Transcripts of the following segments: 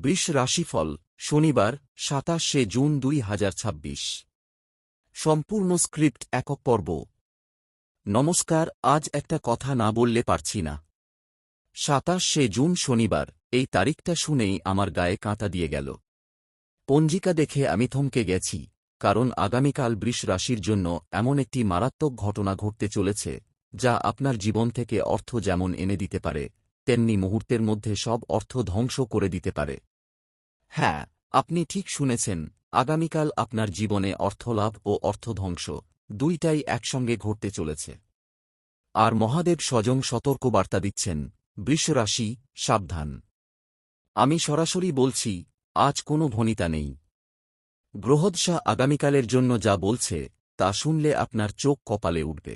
বৃষ রাশিফল শনিবার ২৭শে জুন ২০২৬। সম্পূর্ণ স্ক্রিপ্ট একক পর্ব। নমস্কার, আজ একটা কথা না বললে পারছি না। ২৭শে জুন শনিবার, এই তারিখটা শুনেই আমার গায়ে কাঁটা দিয়ে গেল। পঞ্জিকা দেখে আমি থমকে গেছি, কারণ আগামীকাল বৃষ রাশির জন্য এমন একটি মারাত্মক ঘটনা ঘটতে চলেছে যা আপনার জীবন থেকে অর্থ যেমন এনে দিতে পারে, তেমনি মুহূর্তের মধ্যে সব অর্থ ধ্বংস করে দিতে পারে। হ্যাঁ, আপনি ঠিক শুনেছেন, আগামীকাল আপনার জীবনে অর্থলাভ ও অর্থধ্বংস দুইটাই একসঙ্গে ঘটতে চলেছে। আর মহাদেব স্বয়ং সতর্কবার্তা দিচ্ছেন, বৃষ রাশি, সাবধান। আমি সরাসরি বলছি, আজ কোনো ভনিতা নেই। গ্রহদশা আগামীকালের জন্য যা বলছে তা শুনলে আপনার চোখ কপালে উঠবে।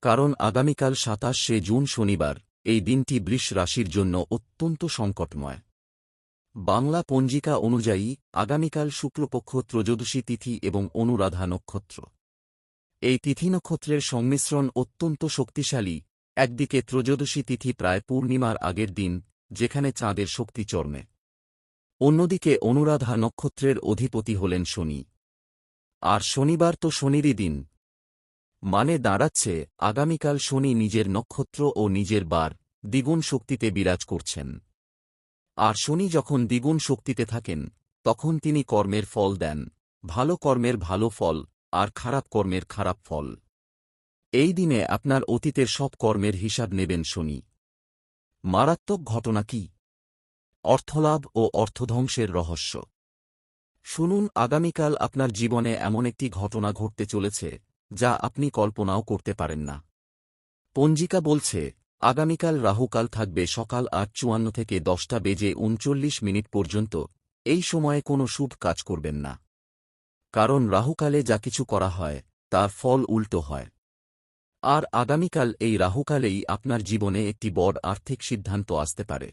কারণ আগামীকাল ২৭শে জুন শনিবার, এই দিনটি বৃষ রাশির জন্য অত্যন্ত সংকটময়। বাংলা পঞ্জিকা অনুযায়ী আগামীকাল শুক্লপক্ষ ত্রয়োদশী তিথি এবং অনুরাধা নক্ষত্র। এই তিথি নক্ষত্রের সংমিশ্রণ অত্যন্ত শক্তিশালী। একদিকে ত্রয়োদশী তিথি প্রায় পূর্ণিমার আগের দিন, যেখানে চাঁদের শক্তি চর্মে। অন্যদিকে অনুরাধা নক্ষত্রের অধিপতি হলেন শনি। আর শনিবার তো শনিরই দিন। মানে দাঁড়াচ্ছে, আগামীকাল শনি নিজের নক্ষত্র ও নিজের বার দ্বিগুণ শক্তিতে বিরাজ করছেন। আর শনি যখন দ্বিগুণ শক্তিতে থাকেন, তখন তিনি কর্মের ফল দেন, ভালো কর্মের ভালো ফল, আর খারাপ কর্মের খারাপ ফল। এই দিনে আপনার অতীতের সব কর্মের হিসাব নেবেন শনি। মারাত্মক ঘটনা কি? অর্থলাভ ও অর্থধ্বংসের রহস্য। শুনুন, আগামীকাল আপনার জীবনে এমন একটি ঘটনা ঘটতে চলেছে যা আপনি কল্পনাও করতে পারেন না। পঞ্জিকা বলছে, আগামীকাল রাহুকাল থাকবে সকাল ৮:৫৪ থেকে ১০:৩৯ পর্যন্ত। এই সময়ে কোনো শুভ কাজ করবেন না। কারণ রাহুকালে যা কিছু করা হয় তার ফল উল্টো হয়। আর আগামীকাল এই রাহুকালেই আপনার জীবনে একটি বড় আর্থিক সিদ্ধান্ত আসতে পারে।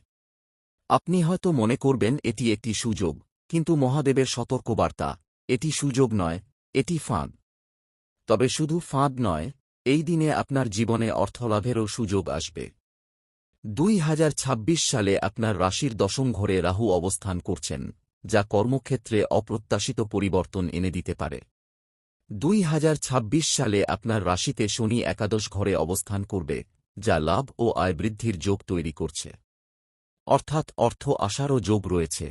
আপনি হয়তো মনে করবেন এটি একটি সুযোগ, কিন্তু মহাদেবের সতর্কবার্তা, এটি সুযোগ নয়, এটি ফাঁদ। তবে শুধু ফাঁদ নয়, এই দিনে আপনার জীবনে অর্থলাভেরও সুযোগ আসবে। ২০২৬ সালে আপনার রাশির দশম ঘরে রাহু অবস্থান করছেন, যা কর্মক্ষেত্রে অপ্রত্যাশিত পরিবর্তন এনে দিতে পারে। ২০২৬ সালে আপনার রাশিতে শনি একাদশ ঘরে অবস্থান করবে, যা লাভ ও আয় বৃদ্ধির যোগ তৈরি করছে। অর্থাৎ অর্থ আসারও যোগ রয়েছে।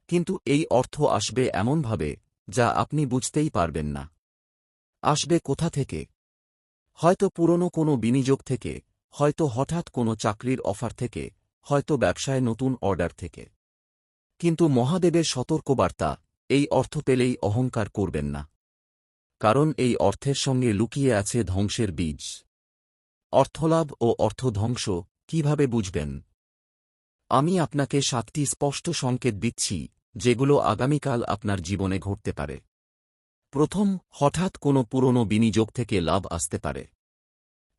কিন্তু এই অর্থ আসবে এমনভাবে যা আপনি বুঝতেই পারবেন না। আসবে কোথা থেকে? হয়তো পুরনো কোনো বিনিয়োগ থেকে, হয়তো হঠাৎ কোনো চাকরির অফার থেকে, হয়তো ব্যবসায় নতুন অর্ডার থেকে। কিন্তু মহাদেবের সতর্কবার্তা, এই অর্থ পেলেই অহংকার করবেন না। কারণ এই অর্থের সঙ্গে লুকিয়ে আছে ধ্বংসের বীজ। অর্থলাভ ও অর্থধ্বংস কিভাবে বুঝবেন? আমি আপনাকে ৭টি স্পষ্ট সংকেত দিচ্ছি, যেগুলো আগামীকাল আপনার জীবনে ঘটতে পারে। প্রথম, হঠাৎ কোনো পুরনো বিনিয়োগ থেকে লাভ আসতে পারে।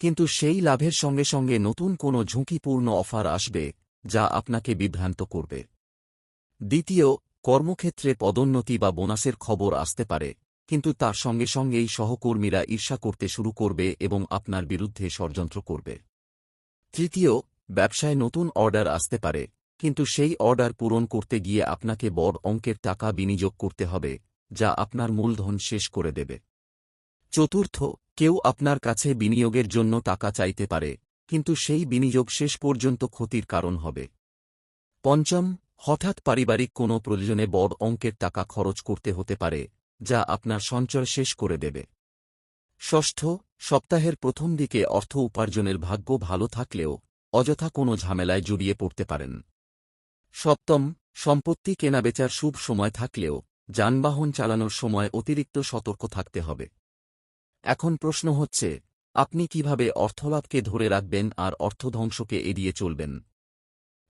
কিন্তু সেই লাভের সঙ্গে সঙ্গে নতুন কোনো ঝুঁকিপূর্ণ অফার আসবে যা আপনাকে বিভ্রান্ত করবে। দ্বিতীয়, কর্মক্ষেত্রে পদোন্নতি বা বোনাসের খবর আসতে পারে, কিন্তু তার সঙ্গে সঙ্গেই সহকর্মীরা ঈর্ষা করতে শুরু করবে এবং আপনার বিরুদ্ধে ষড়যন্ত্র করবে। তৃতীয়, ব্যবসায় নতুন অর্ডার আসতে পারে, কিন্তু সেই অর্ডার পূরণ করতে গিয়ে আপনাকে বড় অঙ্কের টাকা বিনিয়োগ করতে হবে, যা আপনার মূলধন শেষ করে দেবে। চতুর্থ, কেউ আপনার কাছে বিনিয়োগের জন্য টাকা চাইতে পারে, কিন্তু সেই বিনিয়োগ শেষ পর্যন্ত ক্ষতির কারণ হবে। পঞ্চম, হঠাৎ পারিবারিক কোনো প্রয়োজনে বড় অঙ্কের টাকা খরচ করতে হতে পারে, যা আপনার সঞ্চয় শেষ করে দেবে। ষষ্ঠ, সপ্তাহের প্রথম দিকে অর্থ উপার্জনের ভাগ্য ভালো থাকলেও অযথা কোনো ঝামেলায় জড়িয়ে পড়তে পারেন। সপ্তম, সম্পত্তি কেনাবেচার শুভ সময় থাকলেও যানবাহন চালানোর সময় অতিরিক্ত সতর্ক থাকতে হবে। এখন প্রশ্ন হচ্ছে, আপনি কিভাবে অর্থলাভকে ধরে রাখবেন আর অর্থধ্বংসকে এড়িয়ে চলবেন?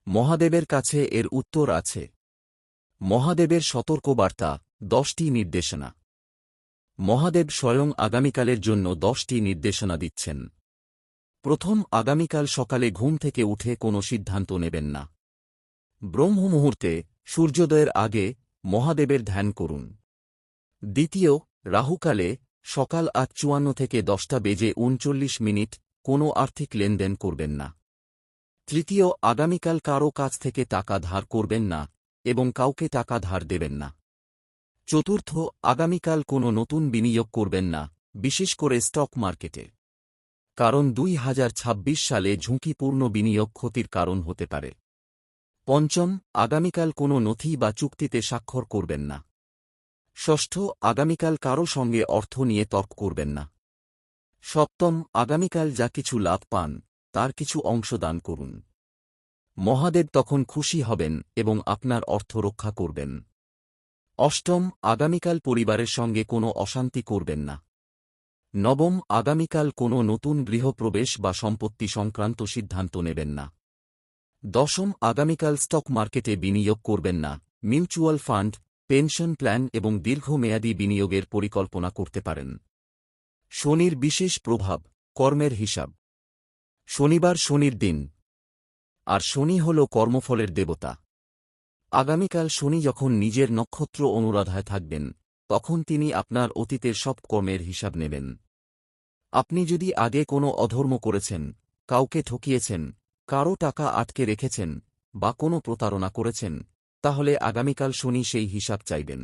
মহাদেবের কাছে এর উত্তর আছে। মহাদেবের সতর্কবার্তা, ১০টি নির্দেশনা। মহাদেব স্বয়ং আগামীকালের জন্য 10টি নির্দেশনা দিচ্ছেন। প্রথম, আগামীকাল সকালে ঘুম থেকে উঠে কোনো সিদ্ধান্ত নেবেন না। ব্রহ্ম মুহূর্তে, সূর্যোদয়ের আগে মহাদেবের ধ্যান করুন। দ্বিতীয়, রাহুকালে, সকাল ৮:৫৪ থেকে ১০:৩৯ কোনো আর্থিক লেনদেন করবেন না। তৃতীয়, আগামীকাল কারও কাছ থেকে টাকা ধার করবেন না এবং কাউকে টাকা ধার দেবেন না। চতুর্থ, আগামীকাল কোনো নতুন বিনিয়োগ করবেন না, বিশেষ করে স্টক মার্কেটে। কারণ 2026 সালে ঝুঁকিপূর্ণ বিনিয়োগ ক্ষতির কারণ হতে পারে। পঞ্চম, আগামীকাল কোনো নথি বা চুক্তিতে স্বাক্ষর করবেন না। ষষ্ঠ, আগামীকাল কারও সঙ্গে অর্থ নিয়ে তর্ক করবেন না। সপ্তম, আগামীকাল যা কিছু লাভ পান তার কিছু অংশ দান করুন। মহাদেব তখন খুশি হবেন এবং আপনার অর্থ রক্ষা করবেন। অষ্টম, আগামীকাল পরিবারের সঙ্গে কোনো অশান্তি করবেন না। নবম, আগামীকাল কোনো নতুন গৃহপ্রবেশ বা সম্পত্তি সংক্রান্ত সিদ্ধান্ত নেবেন না। দশম, আগামীকাল স্টক মার্কেটে বিনিয়োগ করবেন না। মিউচুয়াল ফান্ড, পেনশন প্ল্যান এবং দীর্ঘমেয়াদী বিনিয়োগের পরিকল্পনা করতে পারেন। শনির বিশেষ প্রভাব, কর্মের হিসাব। শনিবার শনির দিন, আর শনি হল কর্মফলের দেবতা। আগামীকাল শনি যখন নিজের নক্ষত্র অনুরাধায় থাকবেন, তখন তিনি আপনার অতীতের সব কর্মের হিসাব নেবেন। আপনি যদি আগে কোনো অধর্ম করেছেন, কাউকে ঠকিয়েছেন, কারও টাকা আটকে রেখেছেন বা কোনো প্রতারণা করেছেন, তাহলে আগামীকাল শনি সেই হিসাব চাইবেন।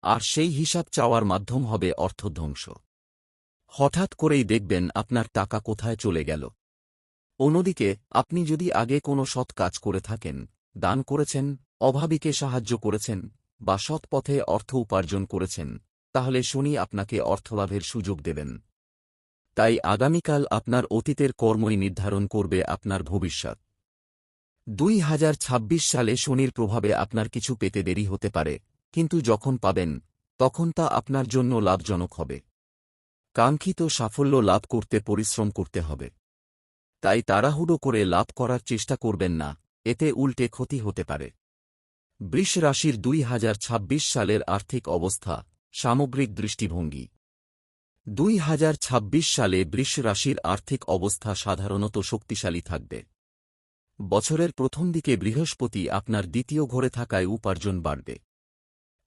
আর সেই হিসাব চাওয়ার মাধ্যম হবে অর্থধ্বংস। হঠাৎ করেই দেখবেন আপনার টাকা কোথায় চলে গেল। অন্যদিকে আপনি যদি আগে কোনো সৎ কাজ করে থাকেন, দান করেছেন, অভাবীকে সাহায্য করেছেন বা সৎ পথে অর্থ উপার্জন করেছেন, তাহলে শনি আপনাকে অর্থলাভের সুযোগ দেবেন। তাই আগামীকাল আপনার অতীতের কর্মই নির্ধারণ করবে আপনার ভবিষ্যৎ। 2026 সালে শনির প্রভাবে আপনার কিছু পেতে দেরি হতে পারে, কিন্তু যখন পাবেন তখন তা আপনার জন্য লাভজনক হবে। কাঙ্ক্ষিত সাফল্য লাভ করতে পরিশ্রম করতে হবে। তাই তাড়াহুড়ো করে লাভ করার চেষ্টা করবেন না, এতে উল্টে ক্ষতি হতে পারে। বৃষ রাশির 2026 সালের আর্থিক অবস্থা, সামগ্রিক দৃষ্টিভঙ্গি। 2026 সালে বৃষ রাশির আর্থিক অবস্থা সাধারণত শক্তিশালী থাকবে। বছরের প্রথম দিকে বৃহস্পতি আপনার দ্বিতীয় ঘরে থাকায় উপার্জন বাড়বে।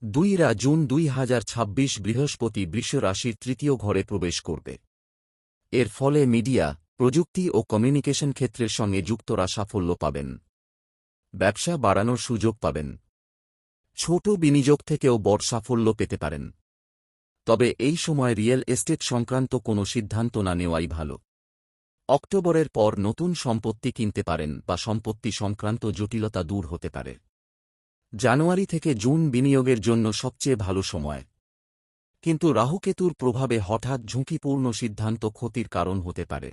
2 জুন 2026 বৃহস্পতি বৃষ রাশির তৃতীয় ঘরে প্রবেশ করবে। এর ফলে মিডিয়া, প্রযুক্তি ও কমিউনিকেশন ক্ষেত্রের সঙ্গে যুক্তরা সাফল্য পাবেন। ব্যবসা বাড়ানোর সুযোগ পাবেন। ছোট বিনিয়োগ থেকেও বড় সাফল্য পেতে পারেন। তবে এই সময় রিয়েল এস্টেট সংক্রান্ত কোনো সিদ্ধান্ত না নেওয়াই ভালো। অক্টোবরের পর নতুন সম্পত্তি কিনতে পারেন বা সম্পত্তি সংক্রান্ত জটিলতা দূর হতে পারে। জানুয়ারি থেকে জুন বিনিয়োগের জন্য সবচেয়ে ভালো সময়। কিন্তু রাহুকেতুর প্রভাবে হঠাৎ ঝুঁকিপূর্ণ সিদ্ধান্ত ক্ষতির কারণ হতে পারে।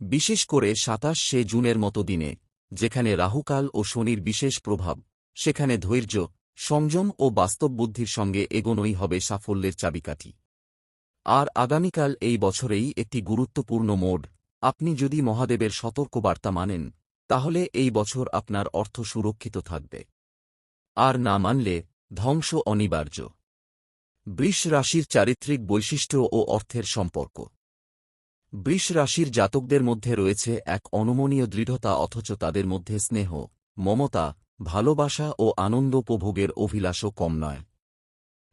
বিশেষ করে 27শে জুনের মতো দিনে, যেখানে রাহুকাল ও শনির বিশেষ প্রভাব, সেখানে ধৈর্য, সংযম ও বাস্তব বুদ্ধির সঙ্গে এগোনোই হবে সাফল্যের চাবিকাঠি। আর আগামীকাল এই বছরেই একটি গুরুত্বপূর্ণ মোড়। আপনি যদি মহাদেবের সতর্কবার্তা মানেন, তাহলে এই বছর আপনার অর্থ সুরক্ষিত থাকবে। আর না মানলে ধ্বংস অনিবার্য। বৃষ রাশির চারিত্রিক বৈশিষ্ট্য ও অর্থের সম্পর্ক। বৃষ রাশির জাতকদের মধ্যে রয়েছে এক অনমনীয় দৃঢ়তা, অথচ তাদের মধ্যে স্নেহ, মমতা, ভালোবাসা ও আনন্দ উপভোগের অভিলাষও কম নয়।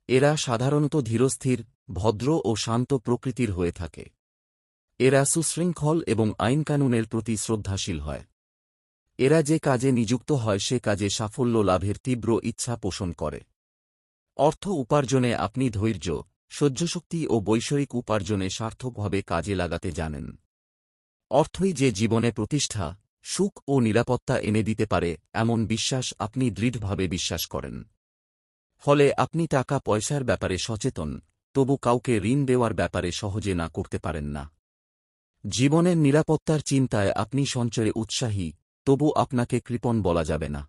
এরা সাধারণত ধীরস্থির, ভদ্র ও শান্ত প্রকৃতির হয়ে থাকে। এরা সুশৃঙ্খল এবং আইনকানুনের প্রতি শ্রদ্ধাশীল হয়। এরা যে কাজে নিযুক্ত হয় সে কাজে সাফল্য লাভের তীব্র ইচ্ছা পোষণ করে। অর্থ উপার্জনে আপনি ধৈর্য, সহ্যশক্তি ও বৈষয়িক উপার্জনে সার্থকভাবে কাজে লাগাতে জানেন। অর্থই যে জীবনে প্রতিষ্ঠা, সুখ ও নিরাপত্তা এনে দিতে পারে, এমন বিশ্বাস আপনি দৃঢ়ভাবে বিশ্বাস করেন। ফলে আপনি টাকা পয়সার ব্যাপারে সচেতন, তবু কাউকে ঋণ দেওয়ার ব্যাপারে সহজে না করতে পারেন না। জীবনের নিরাপত্তার চিন্তায় আপনি সঞ্চয়ে উৎসাহী, তবু আপনাকে কৃপণ বলা যাবে না।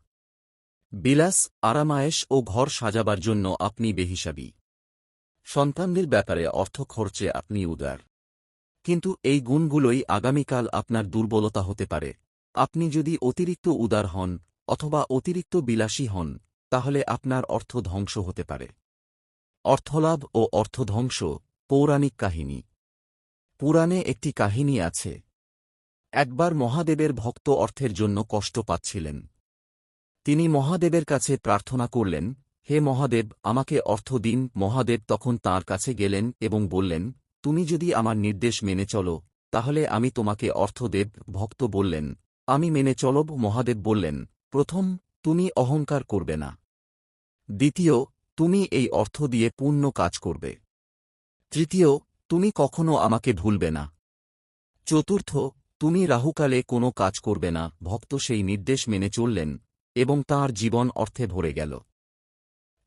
বিলাস, আরামায়েশ ও ঘর সাজাবার জন্য আপনি বেহিসাবী। সন্তানদের ব্যাপারে অর্থ খরচে আপনি উদার। কিন্তু এই গুণগুলোই আগামীকাল আপনার দুর্বলতা হতে পারে। আপনি যদি অতিরিক্ত উদার হন অথবা অতিরিক্ত বিলাসী হন, তাহলে আপনার অর্থ ধ্বংস হতে পারে। অর্থলাভ ও অর্থধ্বংস, পৌরাণিক কাহিনী। পুরাণে একটি কাহিনী আছে। একবার মহাদেবের ভক্ত অর্থের জন্য কষ্ট পাচ্ছিলেন। তিনি মহাদেবের কাছে প্রার্থনা করলেন, হে মহাদেব, আমাকে অর্থ দিন। মহাদেব তখন তাঁর কাছে গেলেন এবং বললেন, তুমি যদি আমার নির্দেশ মেনে চলো, তাহলে আমি তোমাকে অর্থ দেব। ভক্ত বললেন, আমি মেনে চলব। মহাদেব বললেন, প্রথম, তুমি অহংকার করবে না। দ্বিতীয়, তুমি এই অর্থ দিয়ে পূর্ণ কাজ করবে। তৃতীয়, তুমি কখনো আমাকে ভুলবে না। চতুর্থ, তুমি রাহুকালে কোনো কাজ করবে না। ভক্ত সেই নির্দেশ মেনে চললেন এবং তাঁর জীবন অর্থে ভরে গেল।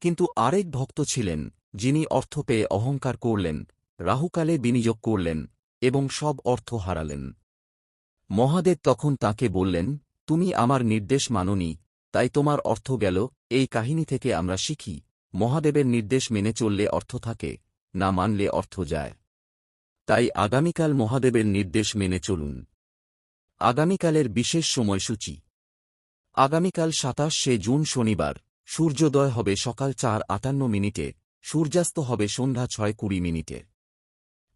কিন্তু আরেক ভক্ত ছিলেন, যিনি অর্থ পেয়ে অহংকার করলেন, রাহুকালে বিনিয়োগ করলেন এবং সব অর্থ হারালেন। মহাদেব তখন তাকে বললেন, তুমি আমার নির্দেশ মানোনি, তাই তোমার অর্থ গেল। এই কাহিনী থেকে আমরা শিখি, মহাদেবের নির্দেশ মেনে চললে অর্থ থাকে, না মানলে অর্থ যায়। তাই আগামীকাল মহাদেবের নির্দেশ মেনে চলুন। আগামীকালের বিশেষ সময়সূচি। আগামীকাল ২৭শে জুন শনিবার, সূর্যোদয় হবে সকাল ৪:৫৮, সূর্যাস্ত হবে সন্ধ্যা ৬:২০।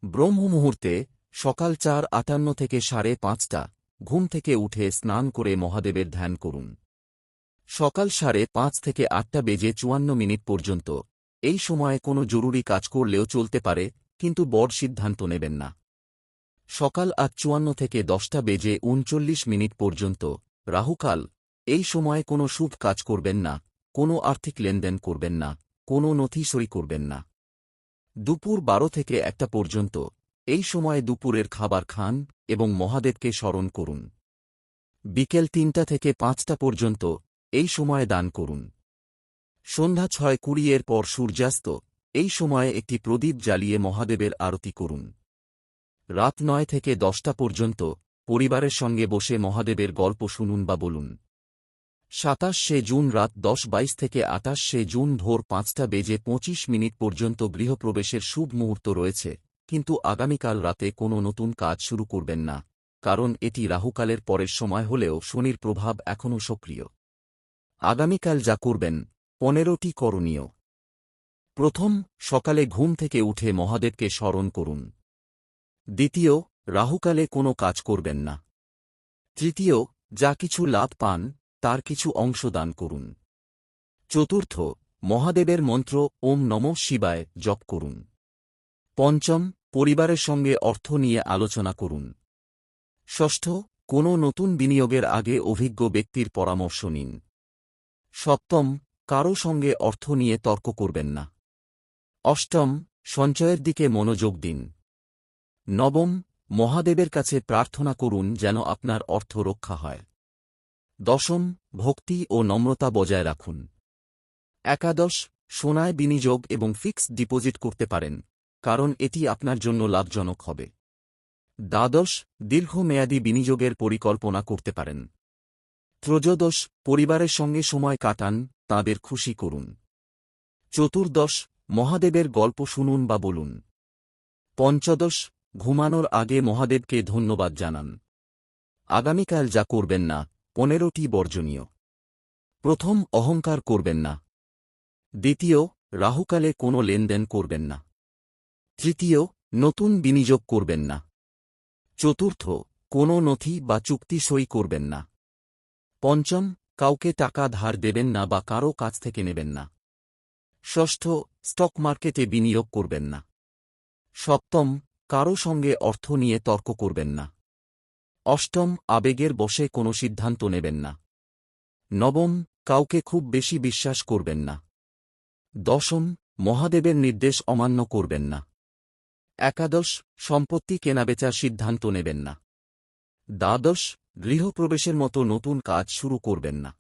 ব্রহ্ম মুহূর্তে সকাল ৪:৫৮ থেকে ৫:৩০। ঘুম থেকে উঠে স্নান করে মহাদেবের ধ্যান করুন। সকাল ৫:৩০ থেকে ৮:৫৪ পর্যন্ত এই সময়ে কোনো জরুরি কাজ করলেও চলতে পারে, কিন্তু বড় সিদ্ধান্ত নেবেন না। সকাল ৮:৫৪ থেকে ১০:৩৯ পর্যন্ত রাহুকাল। এই সময়ে কোনো শুভ কাজ করবেন না, কোনো আর্থিক লেনদেন করবেন না, কোনো নথি সই করবেন না। দুপুর ১২ থেকে ১টা পর্যন্ত এই সময়ে দুপুরের খাবার খান এবং মহাদেবকে স্মরণ করুন। বিকেল ৩টা থেকে ৫টা পর্যন্ত এই সময়ে দান করুন। সন্ধ্যা ৬:২০ পর সূর্যাস্ত। এই সময়ে একটি প্রদীপ জ্বালিয়ে মহাদেবের আরতি করুন। রাত ৯ থেকে ১০টা পর্যন্ত পরিবারের সঙ্গে বসে মহাদেবের গল্প শুনুন বা বলুন। ২৭শে জুন রাত ১০:২২ থেকে ২৮শে জুন ভোর ৫:২৫ পর্যন্ত গৃহপ্রবেশের শুভ মুহূর্ত রয়েছে, কিন্তু আগামীকাল রাতে কোনো নতুন কাজ শুরু করবেন না, কারণ এটি রাহুকালের পরের সময় হলেও শনির প্রভাব এখনও সক্রিয়। আগামীকাল যা করবেন, ১৫টি করণীয়। প্রথম, সকালে ঘুম থেকে উঠে মহাদেবকে স্মরণ করুন। দ্বিতীয়, রাহুকালে কোনো কাজ করবেন না। তৃতীয়, যা কিছু লাভ পান তার কিছু অংশ দান করুন। চতুর্থ, মহাদেবের মন্ত্র ওম নমঃ শিবায় জপ করুন। পঞ্চম, পরিবারের সঙ্গে অর্থ নিয়ে আলোচনা করুন। ষষ্ঠ, কোনো নতুন বিনিয়োগের আগে অভিজ্ঞ ব্যক্তির পরামর্শ নিন। সপ্তম, কারও সঙ্গে অর্থ নিয়ে তর্ক করবেন না। অষ্টম, সঞ্চয়ের দিকে মনোযোগ দিন। নবম, মহাদেবের কাছে প্রার্থনা করুন যেন আপনার অর্থ রক্ষা হয়। দশম, ভক্তি ও নম্রতা বজায় রাখুন। একাদশ, সোনায় বিনিয়োগ এবং ফিক্সড ডিপোজিট করতে পারেন, কারণ এটি আপনার জন্য লাভজনক হবে। দ্বাদশ, দীর্ঘমেয়াদী বিনিয়োগের পরিকল্পনা করতে পারেন। ত্রয়োদশ, পরিবারের সঙ্গে সময় কাটান, তাঁদের খুশি করুন। চতুর্দশ, মহাদেবের গল্প শুনুন বা বলুন। পঞ্চদশ, ঘুমানোর আগে মহাদেবকে ধন্যবাদ জানান। আগামীকাল যা করবেন না, ১৫টি বর্জনীয়। প্রথম, অহংকার করবেন না। দ্বিতীয়, রাহুকালে কোনো লেনদেন করবেন না। তৃতীয়, নতুন বিনিয়োগ করবেন না। চতুর্থ, কোনো নথি বা চুক্তি সই করবেন না। পঞ্চম, কাউকে টাকা ধার দেবেন না বা কারও কাছ থেকে নেবেন না। ষষ্ঠ, স্টক মার্কেটে বিনিয়োগ করবেন না। সপ্তম, কারও সঙ্গে অর্থ নিয়ে তর্ক করবেন না। অষ্টম, আবেগের বশে কোনো সিদ্ধান্ত নেবেন না। নবম, কাউকে খুব বেশি বিশ্বাস করবেন না। দশম, মহাদেবের নির্দেশ অমান্য করবেন না। একাদশ, সম্পত্তি কেনাবেচার সিদ্ধান্ত নেবেন না। দ্বাদশ, গৃহপ্রবেশের মতো নতুন কাজ শুরু করবেন না।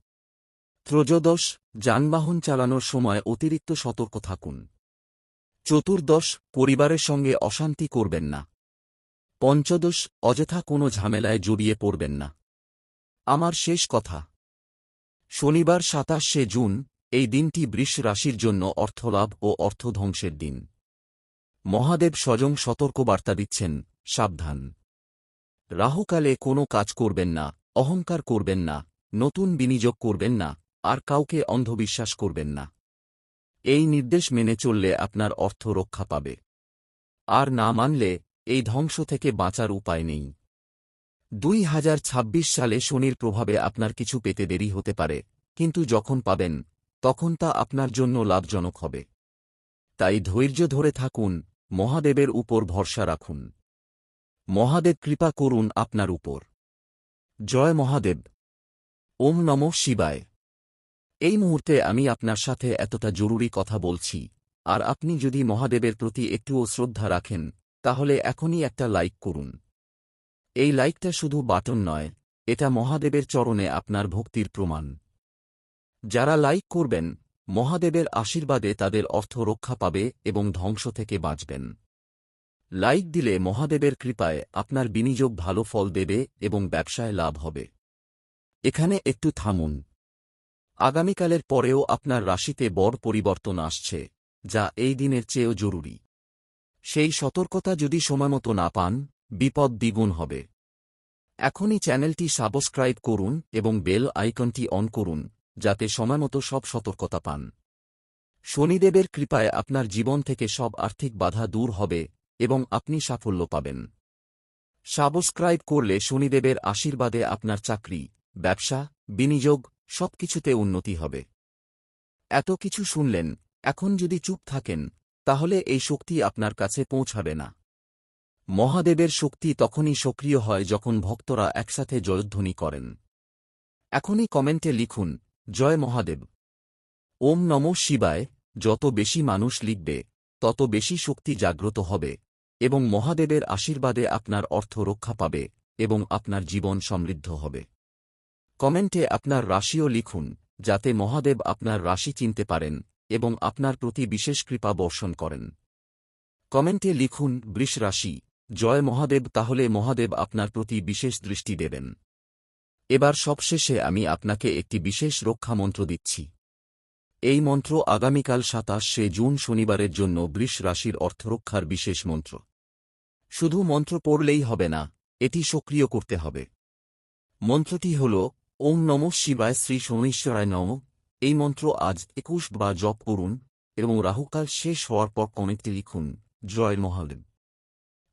ত্রয়োদশ, যানবাহন চালানোর সময় অতিরিক্ত সতর্ক থাকুন। চতুর্দশ, পরিবারের সঙ্গে অশান্তি করবেন না। পঞ্চদশ, অযথা কোনো ঝামেলায় জড়িয়ে পড়বেন না। আমার শেষ কথা। শনিবার ২৭শে জুন, এই দিনটি বৃষ রাশির জন্য অর্থলাভ ও অর্থধ্বংসের দিন। মহাদেব স্বয়ং সতর্কবার্তা দিচ্ছেন, সাবধান। রাহুকালে কোনো কাজ করবেন না, অহংকার করবেন না, নতুন বিনিয়োগ করবেন না, আর কাউকে অন্ধবিশ্বাস করবেন না। এই নির্দেশ মেনে চললে আপনার অর্থ রক্ষা পাবে। আর না মানলে এই ধ্বংস থেকে বাঁচার উপায় নেই। ২০২৬ সালে শনির প্রভাবে আপনার কিছু পেতে দেরি হতে পারে, কিন্তু যখন পাবেন তখন তা আপনার জন্য লাভজনক হবে। তাই ধৈর্য ধরে থাকুন, মহাদেবের উপর ভরসা রাখুন। মহাদেব কৃপা করুন আপনার উপর। জয় মহাদেব। ওম নমঃ শিবায়। এই মুহূর্তে আমি আপনার সাথে এতটা জরুরি কথা বলছি, আর আপনি যদি মহাদেবের প্রতি একটুও শ্রদ্ধা রাখেন, তাহলে এখনই একটা লাইক করুন। এই লাইকটা শুধু বাটন নয়, এটা মহাদেবের চরণে আপনার ভক্তির প্রমাণ। যারা লাইক করবেন, মহাদেবের আশীর্বাদে তাদের অর্থ রক্ষা পাবে এবং ধ্বংস থেকে বাঁচবেন। লাইক দিলে মহাদেবের কৃপায় আপনার বিনিয়োগ ভালো ফল দেবে এবং ব্যবসায় লাভ হবে। এখানে একটু থামুন। আগামীকালের পরেও আপনার রাশিতে বড় পরিবর্তন আসছে, যা এই দিনের চেয়েও জরুরি। সেই সতর্কতা যদি সময়মতো না পান, বিপদ দ্বিগুণ হবে। এখনই চ্যানেলটি সাবস্ক্রাইব করুন এবং বেল আইকনটি অন করুন, যাতে সময়মতো সব সতর্কতা পান। শনিদেবের কৃপায় আপনার জীবন থেকে সব আর্থিক বাধা দূর হবে এবং আপনি সাফল্য পাবেন। সাবস্ক্রাইব করলে শনিদেবের আশীর্বাদে আপনার চাকরি, ব্যবসা, বিনিয়োগ সবকিছুতে উন্নতি হবে। এত কিছু শুনলেন, এখন যদি চুপ থাকেন, তাহলে এই শক্তি আপনার কাছে পৌঁছাবে না। মহাদেবের শক্তি তখনই সক্রিয় হয় যখন ভক্তরা একসাথে জয়ধ্বনি করেন। এখনই কমেন্টে লিখুন, জয় মহাদেব। ওম নমঃ শিবায়। যত বেশি মানুষ লিখবে, তত বেশি শক্তি জাগ্রত হবে এবং মহাদেবের আশীর্বাদে আপনার অর্থ রক্ষা পাবে এবং আপনার জীবন সমৃদ্ধ হবে। কমেন্টে আপনার রাশিও লিখুন, যাতে মহাদেব আপনার রাশি চিনতে পারেন এবং আপনার প্রতি বিশেষ কৃপা বর্ষণ করেন। কমেন্টে লিখুন বৃষ রাশি, জয় মহাদেব, তাহলে মহাদেব আপনার প্রতি বিশেষ দৃষ্টি দেবেন। এবার সবশেষে আমি আপনাকে একটি বিশেষ রক্ষা মন্ত্র দিচ্ছি। এই মন্ত্র আগামীকাল 27শে জুন শনিবারের জন্য বৃষ রাশির অর্থরক্ষার বিশেষ মন্ত্র। শুধু মন্ত্র পড়লেই হবে না, এটি সক্রিয় করতে হবে। মন্ত্রটি হল ওম নমঃ শিবায় শ্রী শনৈশ্বরায় নমঃ। এই মন্ত্র আজ 21 বার জপ করুন এবং রাহুকাল শেষ হওয়ার পর কমেন্টে লিখুন, জয় মহাদেব।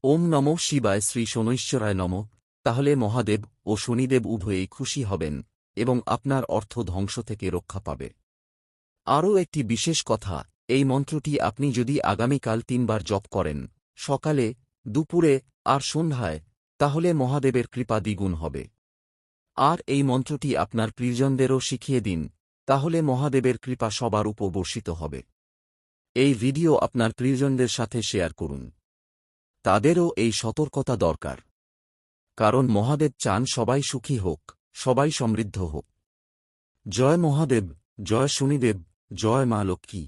ওম নমঃ শিবায় শ্রী শনৈশ্বরায় নমঃ। তাহলে মহাদেব ও শনিদেব উভয়েই খুশি হবেন এবং আপনার অর্থ ধ্বংস থেকে রক্ষা পাবে। আরও একটি বিশেষ কথা, এই মন্ত্রটি আপনি যদি আগামীকাল 3 বার জপ করেন, সকালে, দুপুরে আর সন্ধ্যায়, তাহলে মহাদেবের কৃপা দ্বিগুণ হবে। আর এই মন্ত্রটি আপনার প্রিয়জনদেরও শিখিয়ে দিন, তাহলে মহাদেবের কৃপা সবার উপর বর্ষিত হবে। এই ভিডিও আপনার প্রিয়জনদের সাথে শেয়ার করুন। তাদেরও এই সতর্কতা দরকার। কারণ মহাদেব চান সবাই সুখী হোক, সবাই সমৃদ্ধ হোক। জয় মহাদেব, জয় শনিদেব, জয় মা লক্ষ্মী।